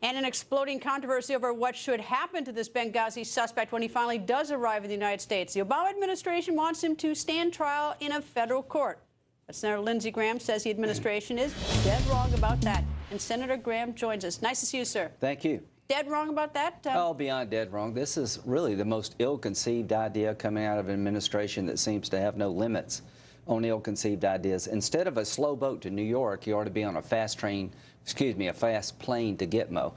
And an exploding controversy over what should happen to this Benghazi suspect when he finally does arrive in the United States. The Obama administration wants him to stand trial in a federal court. But Senator Lindsey Graham says the administration is dead wrong about that. And Senator Graham joins us. Nice to see you, sir. Thank you. Dead wrong about that? Oh, beyond dead wrong. This is really the most ill-conceived idea coming out of an administration that seems to have no limits on ill-conceived ideas. Instead of a slow boat to New York, you ought to be on a fast plane to Gitmo.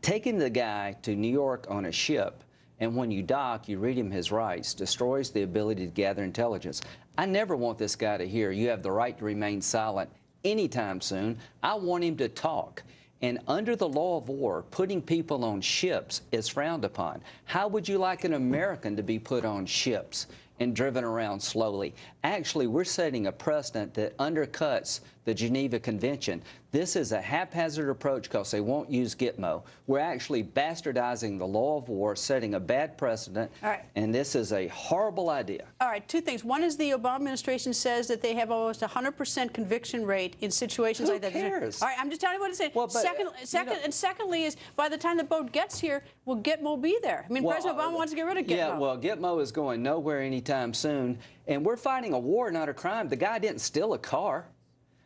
Taking the guy to New York on a ship, and when you dock, you read him his rights, destroys the ability to gather intelligence. I never want this guy to hear you have the right to remain silent anytime soon. I want him to talk. And under the law of war, putting people on ships is frowned upon. How would you like an American to be put on ships and driven around slowly? Actually, we're setting a precedent that undercuts the Geneva Convention. This is a haphazard approach because they won't use Gitmo. We're actually bastardizing the law of war, setting a bad precedent, and this is a horrible idea. All right, two things. One is the Obama administration says that they have almost 100% conviction rate in situations like that. Who cares? All right, I'm just telling you what it says. Well, and secondly is by the time the boat gets here, will Gitmo be there? I mean, President Obama wants to get rid of Gitmo. Yeah, well, Gitmo is going nowhere anytime soon, and we're fighting a war, not a crime. The guy didn't steal a car.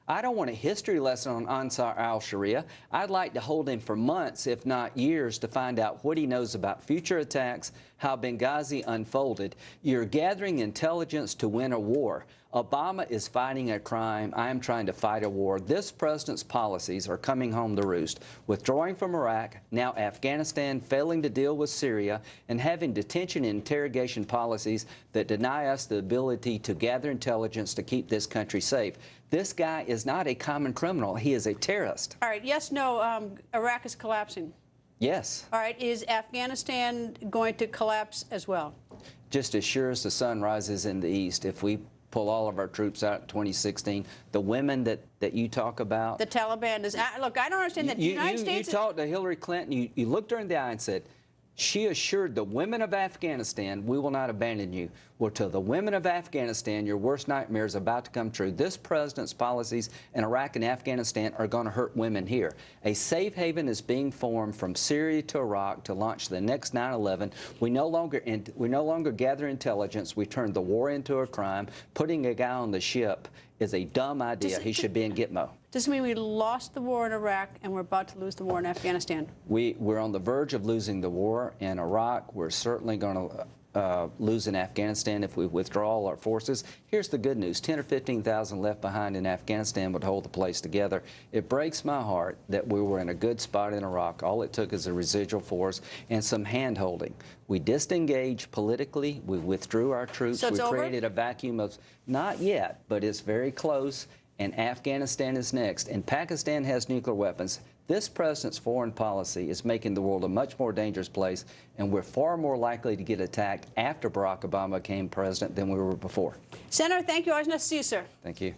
I don't want a history lesson on Ansar al-Sharia. I'd like to hold him for months, if not years, to find out what he knows about future attacks, how Benghazi unfolded. You're gathering intelligence to win a war. Obama is fighting a crime. I am trying to fight a war. This president's policies are coming home to roost. Withdrawing from Iraq, now Afghanistan, failing to deal with Syria, and having detention and interrogation policies that deny us the ability to gather intelligence to keep this country safe. This guy is not a common criminal. He is a terrorist. All right, yes, no, Iraq is collapsing. Yes. All right, is Afghanistan going to collapse as well? Just as sure as the sun rises in the east, if we pull all of our troops out in 2016, the women that you talk about. The Taliban is, look, I don't understand that the United States. You talked to Hillary Clinton, you looked her in the eye and said, she assured the women of Afghanistan, we will not abandon you. Well, to the women of Afghanistan, your worst nightmare is about to come true. This president's policies in Iraq and Afghanistan are going to hurt women here. A safe haven is being formed from Syria to Iraq to launch the next 9/11. We no longer gather intelligence. We turn the war into a crime. Putting a guy on the ship is a dumb idea. He should be in Gitmo. Does it mean we lost the war in Iraq and we're about to lose the war in Afghanistan? We're on the verge of losing the war in Iraq. We're certainly going to lose in Afghanistan if we withdraw all our forces. Here's the good news. 10 or 15,000 left behind in Afghanistan would hold the place together. It breaks my heart that we were in a good spot in Iraq. All it took is a residual force and some hand-holding. We disengaged politically. We withdrew our troops. So it's we over? created a vacuum of, not yet, but it's very close. And Afghanistan is next, and Pakistan has nuclear weapons. This president's foreign policy is making the world a much more dangerous place, and we're far more likely to get attacked after Barack Obama became president than we were before. Senator, thank you. Always nice to see you, sir. Thank you.